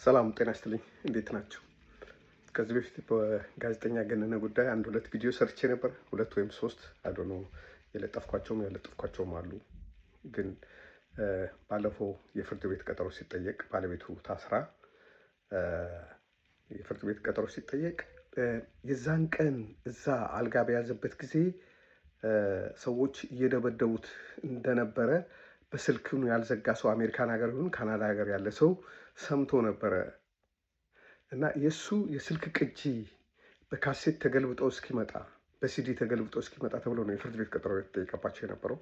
ሰላም ጤና ይስጥልኝ። እንዴት ናቸው? ከዚህ በፊት በጋዜጠኛ ገነነ ጉዳይ አንድ ሁለት ቪዲዮ ሰርቼ ነበር። ሁለት ወይም ሶስት አዶኖ የለጠፍኳቸውም ያለጠፍኳቸውም አሉ። ግን ባለፈው የፍርድ ቤት ቀጠሮ ሲጠየቅ ባለቤቱ ታስራ የፍርድ ቤት ቀጠሮ ሲጠየቅ የዛን ቀን እዛ አልጋ በያዘበት ጊዜ ሰዎች እየደበደቡት እንደነበረ በስልክኑ ያልዘጋ ሰው አሜሪካን ሀገር ይሁን ካናዳ ሀገር ያለ ሰው ሰምቶ ነበረ እና የሱ የስልክ ቅጂ በካሴት ተገልብጦ እስኪመጣ በሲዲ ተገልብጦ እስኪመጣ ተብሎ ነው የፍርድ ቤት ቀጠሮ የተጠየቀባቸው የነበረው።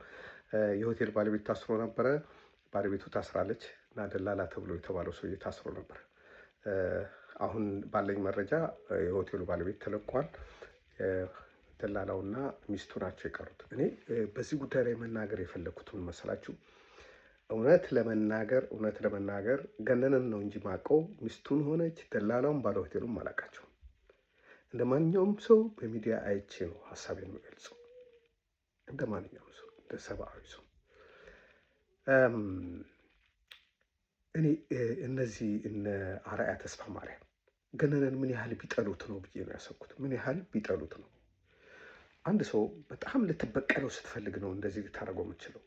የሆቴል ባለቤት ታስሮ ነበረ። ባለቤቱ ታስራለች እና ደላላ ተብሎ የተባለው ሰውዬ ታስሮ ነበር። አሁን ባለኝ መረጃ የሆቴሉ ባለቤት ተለቋል። ደላላውና ሚስቱ ናቸው የቀሩት። እኔ በዚህ ጉዳይ ላይ መናገር የፈለኩት ምን መሰላችሁ? እውነት ለመናገር ገነነን ነው እንጂ ማቀው ሚስቱን ሆነች ደላላውን ባለ ሆቴሉም አላውቃቸውም። እንደ ማንኛውም ሰው በሚዲያ አይቼ ነው ሀሳቤን የምገልጸው። እንደ ማንኛውም ሰው እንደ ሰብአዊ ሰው እኔ እነዚህ እነ አርአያ ተስፋ ማርያም ገነነን ምን ያህል ቢጠሉት ነው ብዬ ነው ያሰብኩት። ምን ያህል ቢጠሉት ነው። አንድ ሰው በጣም ልትበቀለው ስትፈልግ ነው እንደዚህ ልታደርገው የምችለው።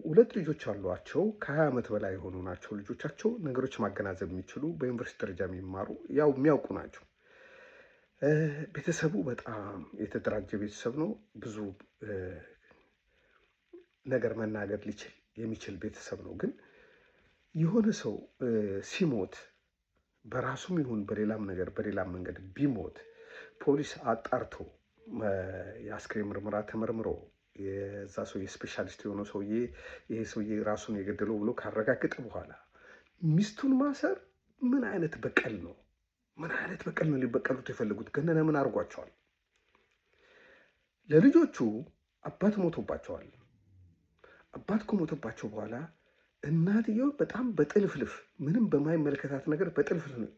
ሁለት ልጆች አሏቸው። ከ20 ዓመት በላይ የሆኑ ናቸው ልጆቻቸው። ነገሮች ማገናዘብ የሚችሉ በዩኒቨርሲቲ ደረጃ የሚማሩ ያው የሚያውቁ ናቸው። ቤተሰቡ በጣም የተደራጀ ቤተሰብ ነው። ብዙ ነገር መናገር የሚችል ቤተሰብ ነው። ግን የሆነ ሰው ሲሞት በራሱም ይሁን በሌላም መንገድ ቢሞት ፖሊስ አጣርቶ የአስክሬን ምርመራ ተመርምሮ የዛ ሰው የስፔሻሊስት የሆነው ሰውዬ ይሄ ሰውዬ ራሱን የገደለው ብሎ ካረጋገጠ በኋላ ሚስቱን ማሰር ምን አይነት በቀል ነው? ምን አይነት በቀል ነው ሊበቀሉት የፈለጉት? ገነነ ምን አድርጓቸዋል? ለልጆቹ አባት ሞቶባቸዋል። አባት ከሞቶባቸው በኋላ እናትየው በጣም በጥልፍልፍ ምንም በማይመለከታት ነገር በጥልፍልፍ ነው።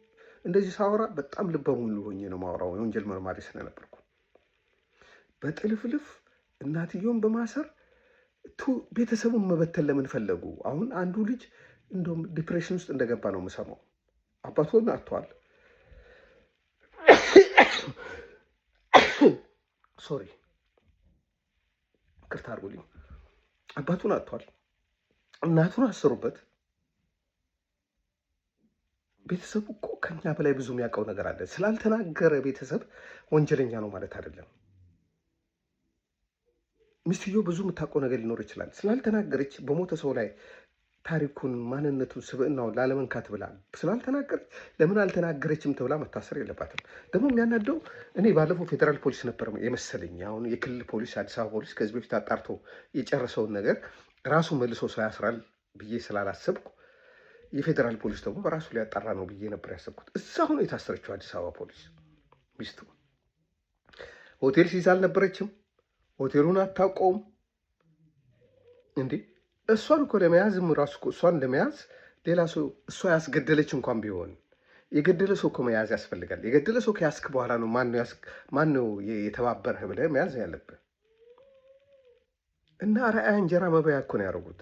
እንደዚህ ሳወራ በጣም ልበ ሙሉ ሆኜ ነው ማወራው፣ የወንጀል መርማሪ ስለነበርኩ። በጥልፍልፍ እናትየውን በማሰር ቤተሰቡን መበተን ለምን ፈለጉ? አሁን አንዱ ልጅ እንደውም ዲፕሬሽን ውስጥ እንደገባ ነው የምሰማው። አባቱን አጥቷል። ሶሪ ይቅርታ አድርጉልኝ። አባቱን አጥቷል። እናቱን አሰሩበት። ቤተሰቡ እኮ ከኛ በላይ ብዙ የሚያውቀው ነገር አለ። ስላልተናገረ ቤተሰብ ወንጀለኛ ነው ማለት አይደለም። ሚስትየው ብዙ የምታውቀው ነገር ሊኖር ይችላል። ስላልተናገረች በሞተ ሰው ላይ ታሪኩን፣ ማንነቱን፣ ስብዕናውን ላለመንካት ብላ ስላልተናገረች ለምን አልተናገረችም ተብላ መታሰር የለባትም። ደግሞ የሚያናደው እኔ ባለፈው ፌዴራል ፖሊስ ነበር የመሰለኝ። አሁን የክልል ፖሊስ፣ አዲስ አበባ ፖሊስ ከዚህ በፊት አጣርቶ የጨረሰውን ነገር ራሱ መልሶ ሰው ያስራል ብዬ ስላላሰብኩ የፌዴራል ፖሊስ ደግሞ በራሱ ሊያጣራ ነው ብዬ ነበር ያሰብኩት። እዛ ሆኖ የታሰረችው አዲስ አበባ ፖሊስ ሚስቱ ሆቴል ሲይዝ አልነበረችም። ሆቴሉን አታውቀውም እንዴ? እሷን እኮ ለመያዝም ራሱ እሷን ለመያዝ ሌላ ሰው እሷ ያስገደለች እንኳን ቢሆን የገደለ ሰው እኮ መያዝ ያስፈልጋል። የገደለ ሰው ከያዝክ በኋላ ነው ማነው የተባበረህ ብለህ መያዝ ያለብህ። እና አርአያ እንጀራ መበያ እኮ ነው ያደረጉት።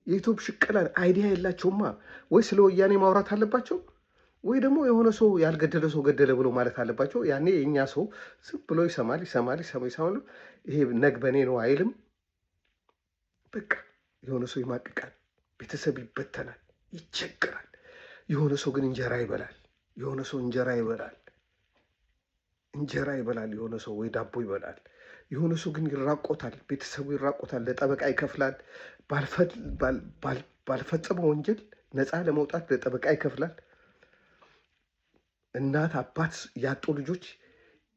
የኢትዮፕ ሽቅላ አይዲያ የላቸውማ። ወይ ስለ ወያኔ ማውራት አለባቸው ወይ ደግሞ የሆነ ሰው ያልገደለ ሰው ገደለ ብሎ ማለት አለባቸው። ያኔ የእኛ ሰው ዝም ብሎ ይሰማል። ይሄ ነግበኔ ነው አይልም። በቃ የሆነ ሰው ይማቅቃል፣ ቤተሰብ ይበተናል፣ ይቸግራል። የሆነ ሰው ግን እንጀራ ይበላል። የሆነ ሰው እንጀራ ይበላል። የሆነ ሰው ወይ ዳቦ ይበላል። የሆነ ሰው ግን ይራቆታል፣ ቤተሰቡ ይራቆታል፣ ለጠበቃ ይከፍላል። ባልፈጸመው ወንጀል ነፃ ለመውጣት ለጠበቃ ይከፍላል። እናት አባት ያጡ ልጆች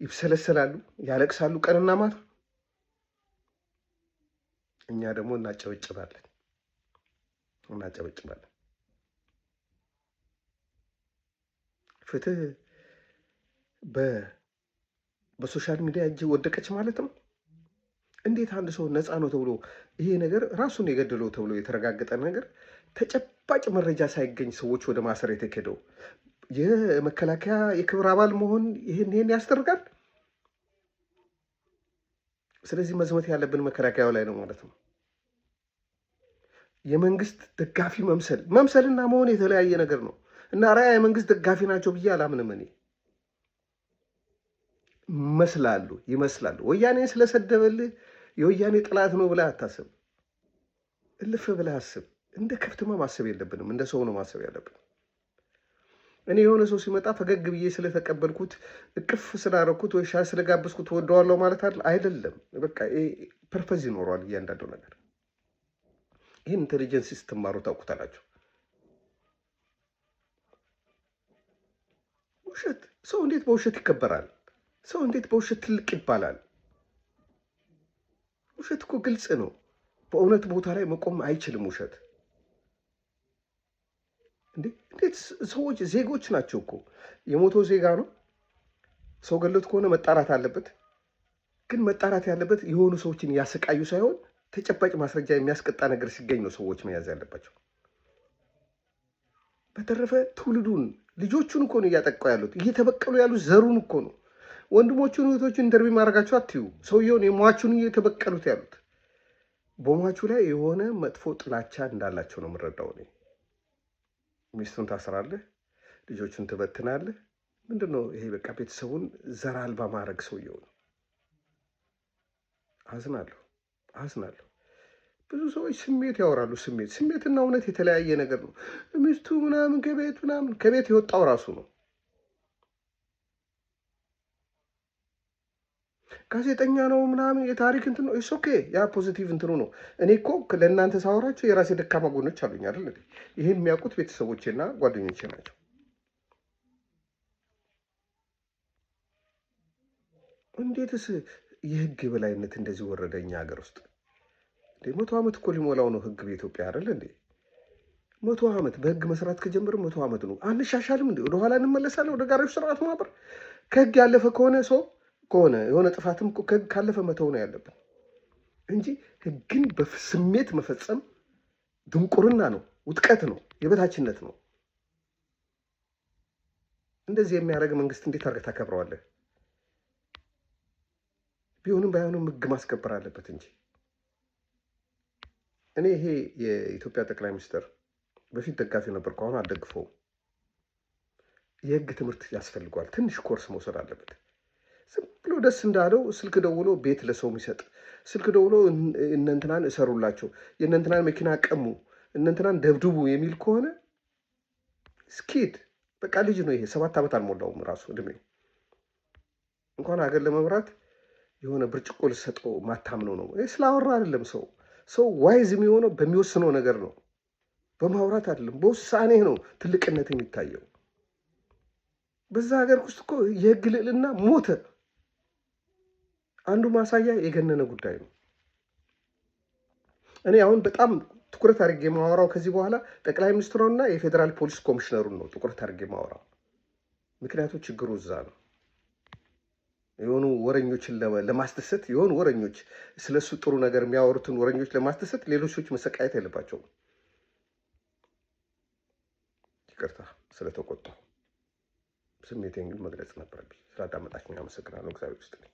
ይብሰለሰላሉ፣ ያለቅሳሉ ቀንና ማታ። እኛ ደግሞ እናጨበጭባለን። ፍትህ በሶሻል ሚዲያ እጅ ወደቀች ማለት ነው። እንዴት አንድ ሰው ነፃ ነው ተብሎ ይሄ ነገር ራሱን የገደለው ተብሎ የተረጋገጠ ነገር ተጨባጭ መረጃ ሳይገኝ ሰዎች ወደ ማሰር የተኬደው? የመከላከያ የክብር አባል መሆን ይህን ያስደርጋል። ስለዚህ መዝመት ያለብን መከላከያው ላይ ነው ማለት ነው። የመንግስት ደጋፊ መምሰልና መሆን የተለያየ ነገር ነው። እና አርአያ የመንግስት ደጋፊ ናቸው ብዬ አላምንም። እኔ ይመስላሉ። ወያኔን ስለሰደበልህ የወያኔ ጥላት ነው ብለህ አታስብ። እልፍ ብለህ አስብ። እንደ ከብትማ ማሰብ የለብንም፣ እንደ ሰው ነው ማሰብ ያለብን። እኔ የሆነ ሰው ሲመጣ ፈገግ ብዬ ስለተቀበልኩት እቅፍ ስላረኩት ወይ ሻይ ስለጋበዝኩት ወደዋለሁ ማለት አይደለም። በቃ ፐርፐዝ ይኖረዋል እያንዳንዱ ነገር። ይህን ኢንቴሊጀንስ ስትማሩ ታውቁታላችሁ። ውሸት፣ ሰው እንዴት በውሸት ይከበራል? ሰው እንዴት በውሸት ትልቅ ይባላል? ውሸት እኮ ግልጽ ነው። በእውነት ቦታ ላይ መቆም አይችልም ውሸት። እንዴት ሰዎች ዜጎች ናቸው እኮ። የሞተው ዜጋ ነው። ሰው ገሎት ከሆነ መጣራት አለበት። ግን መጣራት ያለበት የሆኑ ሰዎችን ያሰቃዩ ሳይሆን ተጨባጭ ማስረጃ የሚያስቀጣ ነገር ሲገኝ ነው ሰዎች መያዝ ያለባቸው። በተረፈ ትውልዱን ልጆቹን እኮ ነው እያጠቃው ያሉት፣ እየተበቀሉ ያሉት ዘሩን እኮ ነው። ወንድሞቹን እህቶቹን ኢንተርቪ ማድረጋቸው አትዩ። ሰውየውን የሟቹን እየተበቀሉት ያሉት በሟቹ ላይ የሆነ መጥፎ ጥላቻ እንዳላቸው ነው የምረዳው እኔ። ሚስቱን ታስራለህ፣ ልጆቹን ትበትናለህ። ምንድን ነው ይሄ? በቃ ቤተሰቡን ዘር አልባ ማድረግ ሰውየው ነው። አዝናለሁ። ብዙ ሰዎች ስሜት ያወራሉ። ስሜትና እውነት የተለያየ ነገር ነው። ሚስቱ ምናምን ከቤት የወጣው ራሱ ነው። ጋዜጠኛ ነው ምናምን የታሪክ እንትን ነው። ኦኬ፣ ያ ፖዚቲቭ እንትኑ ነው። እኔ እኮ ለእናንተ ሳወራቸው የራሴ ደካማ ጎኖች አሉኝ አይደል? ይህን የሚያውቁት ቤተሰቦቼና ጓደኞቼ ናቸው። እንዴትስ የህግ የበላይነት እንደዚህ ወረደ እኛ ሀገር ውስጥ? 100 ዓመት እኮ ሊሞላው ነው ህግ በኢትዮጵያ አይደል እንዴ? 100 ዓመት በህግ መስራት ከጀመረ 100 ዓመት ነው። አንሻሻልም እንዴ? ወደኋላ እንመለሳለን ወደ ጋሪዎች ስርዓት ማህበር። ከህግ ያለፈ ከሆነ የሆነ ጥፋትም ከህግ ካለፈ መተው ነው ያለብን እንጂ ህግን በስሜት መፈጸም ድንቁርና ነው፣ ውጥቀት ነው፣ የበታችነት ነው። እንደዚህ የሚያደርግ መንግስት እንዴት አድርገህ ታከብረዋለህ? ቢሆንም ባይሆንም ህግ ማስከበር አለበት እንጂ። እኔ ይሄ የኢትዮጵያ ጠቅላይ ሚኒስትር በፊት ደጋፊ ነበርኩ፣ አሁን አልደግፈውም። የህግ ትምህርት ያስፈልገዋል። ትንሽ ኮርስ መውሰድ አለበት። ዝም ብሎ ደስ እንዳለው ስልክ ደውሎ ቤት ለሰው የሚሰጥ ስልክ ደውሎ እነንትናን እሰሩላቸው፣ የእነንትናን መኪና ቀሙ፣ እነንትናን ደብድቡ የሚል ከሆነ ስኪድ በቃ ልጅ ነው ይሄ። 7 ዓመት አልሞላውም ራሱ እድሜው። እንኳን ሀገር ለመምራት የሆነ ብርጭቆ ልሰጠው ማታምነው ነው። ስላወራ አይደለም ሰው ዋይዝ የሚሆነው በሚወስነው ነገር ነው፣ በማውራት አይደለም። በውሳኔ ነው ትልቅነት የሚታየው። በዛ ሀገር ውስጥ እኮ የህግ ልዕልና ሞተ። አንዱ ማሳያ የገነነ ጉዳይ ነው። እኔ አሁን በጣም ትኩረት አድርጌ የማወራው ከዚህ በኋላ ጠቅላይ ሚኒስትሩና የፌዴራል ፖሊስ ኮሚሽነሩን ነው ትኩረት አድርጌ የማወራው። ምክንያቱም ችግሩ እዛ ነው። የሆኑ ወረኞችን ለማስደሰት የሆኑ ወረኞች ስለሱ ጥሩ ነገር የሚያወሩትን ወረኞች ለማስደሰት ሌሎች ሰዎች መሰቃየት የለባቸውም። ይቅርታ ስለተቆጣሁ፣ ስሜቴን ግን መግለጽ ነበረብኝ። ስላዳመጣችሁኝ አመሰግናለሁ። እግዚአብሔር ይስጥልኝ።